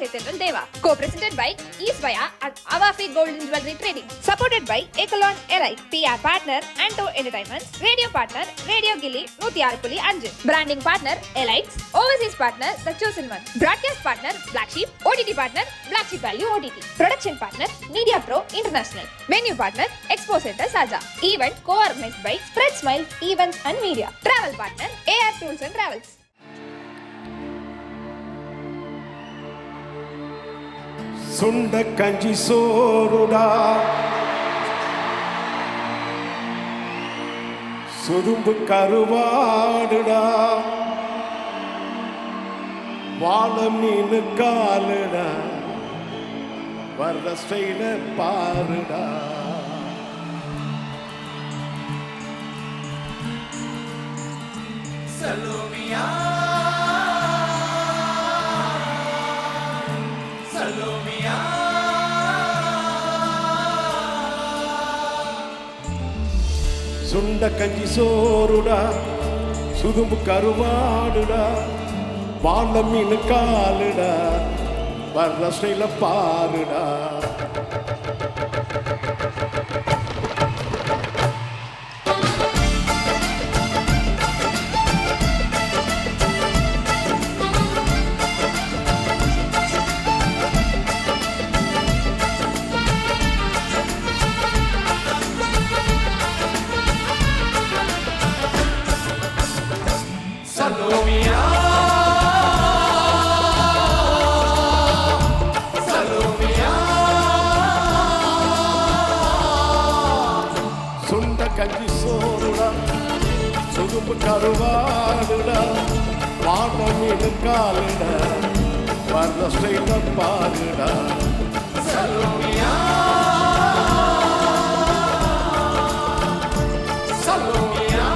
Sethan Deva. Co-presented by East Via and Avafi Golden Jewelry Trading. Supported by Ecolon Elite. PR partner Anto Entertainments. Radio partner Radio Gilly 106.5. Branding partner Elite. Overseas partner The Chosen One. Broadcast partner Black Sheep. OTT partner Black Sheep Value OTT. Production partner Media Pro International. Venue partner Expo Center Saja. Event co-organized by Spread Smiles Events and Media. Travel partner AR Tools and Travels. சுண்ட கஞ்சி சோறுடா சுதும்பு கருவாடுடா வாழ மீன் காலுடா வர்ற ஸ்டைல பாருடா சலோமியா சலோமியா சுண்ட கஞ்சி சோறுடா சுதும்பு கருவாடுடா வாழ மீன் காலுடா வர்ற ஸ்டைல பாருடா கஞ்சி சோறுடா சுதும்பு கருவாடுடா வாழ மீன் காலுடா வர்ற ஸ்டைல பாருடா சலோமியா சலோமியா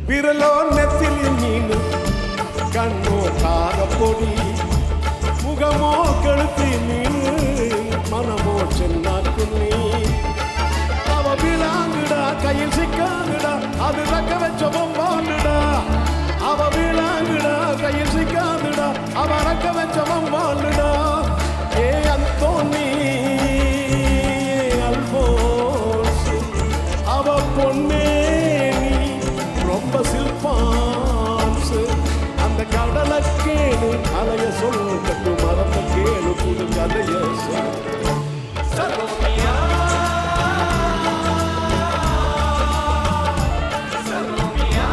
விரலோ நெத்திலி மீன் கண்ணோ காரப்பொடி முகமோ கழுத்தி மீன் மனமோ சென்னாக்குன்னி அவ விளாங்குடா கையில் சிக்காங்குடா அது ரக்க வச்ச பொம்பாண்டுடா அவ விளாங்குடா கையில் சிக்காந்துடா அவ ரக்க வச்ச பொம்பாண்டுடா ஏ அந்தோனி அல்போஸ் அவ பொண்ணே ரொம்ப சில்பான்ஸ் அந்த கடலை கேளு அலைய சொல்லு கட்டு மரத்த கேளு புது கதைய சொல்லு சலோமியா சலோமியா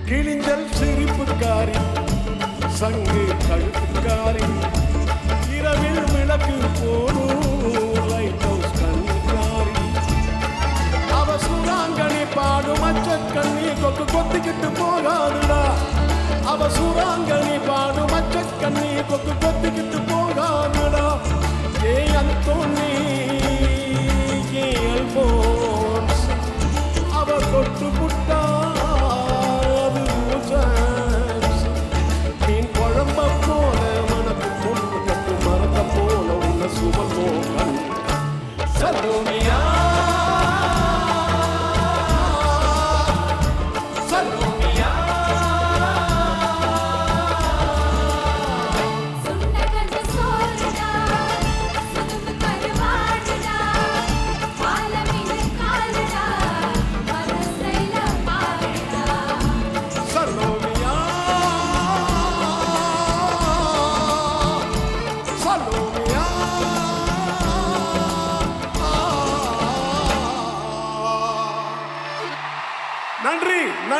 கிழிஞ்சல் சிரிப்புக்காரி சங்கு கழுத்துக்காரி இரவில் விளக்கு போடும் லைட் ஹவுஸ் கண்காரி அவ சுராங்கனி பாடும் அச்சக்கண்ணி கொக்கு கொத்திக்கிட்டு போகாதுடா அவ சுராங்கனி பாடும் அச்சக்கண்ணி கொக்கு கொத்திக்கிட்டு போகாதுடா ஏ அந்தோனி ஏ அல்போன்ஸ் அவ கொட்டு புட்டா மீன் குழம்ப போல மனக்கு பொண்ணு கட்டு மரத்த போல உன்ன சுமந்தோம்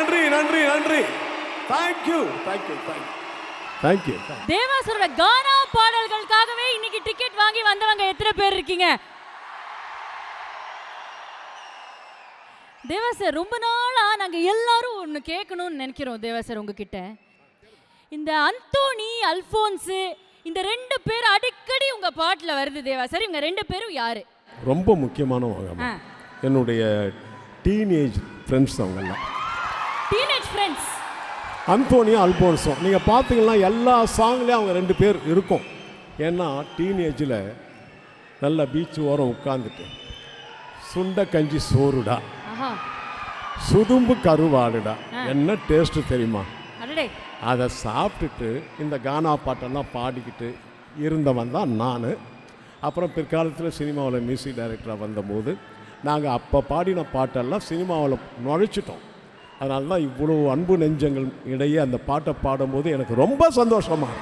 நன்றி நன்றி நன்றி. Thank you thank you thank you thank you. தேவாசரோட கானா பாடல்களுக்காகவே இன்னைக்கு டிக்கெட் வாங்கி வந்தவங்க எத்தனை பேர் இருக்கீங்க? தேவாசர், ரொம்ப நாளா நாங்க எல்லாரும் ஒன்று கேட்கணும்னு நினைக்கிறோம். தேவாசர் உங்ககிட்ட இந்த அந்தோனி அல்போன்ஸ் இந்த 2 பேர் அடிக்கடி உங்க பாட்டுல வருது. தேவாசர், இவங்க 2 பேரும் யாரு? ரொம்ப முக்கியமானவங்க. என்னுடைய டீனேஜ் ஃப்ரெண்ட்ஸ் அவங்கெல்லாம். டீனேஜ் ஃப்ரெண்ட்ஸ் அந்தோனியும் அல்போன்ஸும். நீங்கள் பார்த்தீங்கன்னா எல்லா சாங்லேயும் அவங்க 2 பேர் இருக்கும். ஏன்னா டீனேஜில் நல்ல பீச் ஓரம் உட்காந்துட்டு சுண்ட கஞ்சி சோறுடா, சுதும்பு கருவாடுடா, என்ன டேஸ்ட்டு தெரியுமா? அதை சாப்பிட்டுட்டு இந்த கானா பாட்டெல்லாம் பாடிக்கிட்டு இருந்தவன் தான் நான். அப்புறம் பிற்காலத்தில் சினிமாவில் மியூசிக் டைரக்டராக வந்தபோது நாங்கள் அப்போ பாடின பாட்டெல்லாம் சினிமாவில் நுழைச்சிட்டோம். அதனால தான் இவ்வளோ அன்பு நெஞ்சங்கள் இடையே அந்த பாட்டை பாடும்போது எனக்கு ரொம்ப சந்தோஷமாக,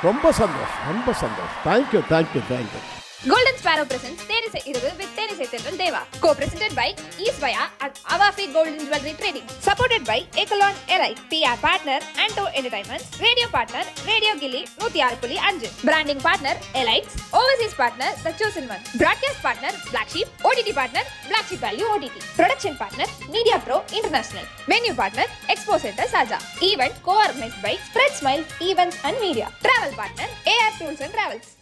ரொம்ப சந்தோஷம், ரொம்ப சந்தோஷம். Thank you thank you thank you. Golden Sparrow presents Thenisai Iravu with Thenisai Selvan Deva. Co-presented by East Vaya and Avafi Golden Jewelry Trading. Supported by Ecolon Elite. PR partner Anto Entertainments. Radio partner Radio Gilly 106.5. Branding partner Elites. Overseas partner The Chosen One. Broadcast partner Black Sheep. OTT partner Black Sheep Value OTT. Production partner Media Pro International. Venue partner Expo Center Saja. Event co-organized by Spread Smiles Events and Media. Travel partner AR Tools and Travels.